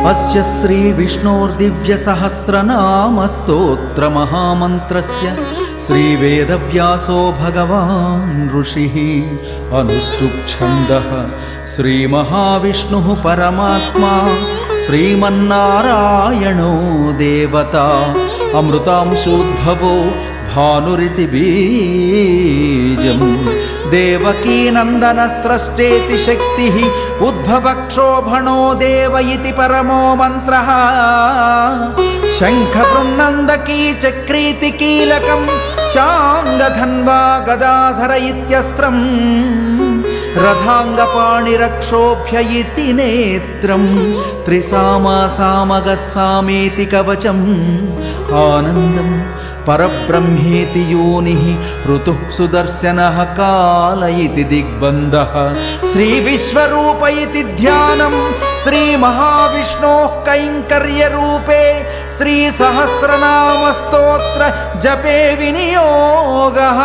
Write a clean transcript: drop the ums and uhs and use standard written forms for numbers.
अस्य श्री विष्णोर्दिव्य सहस्रनाम स्तोत्र महामन्त्रस्य श्री वेदव्यासो भगवान् ऋषिः अनुष्टुप् छन्दः श्री महाविष्णुः परमात्मा श्रीमन्नारायणो देवता अमृतांशोद्भवो भानुरिति बीजम् देवकी नंदन स्रष्टेति शक्तिः उद्भवक्षोभणो देव इति परमो मंत्रः शंखवृन्नन्दकी चक्रीति कीलकं शांगधन्वा गदाधर इत्यस्त्रम् रथांगपाणिरक्षोभ्य इति नेत्रम् त्रिसामासामगस्सामीति कवचम् आनन्दम् परब्रह्मेति योनिः ऋतुः सुदर्शनः काल इति दिग्बन्धः श्री विश्वरूप इति ध्यानं श्री महाविष्णोः कैङ्कर्यरूपे श्री सहस्रनाम स्तोत्र जपे विनियोगः।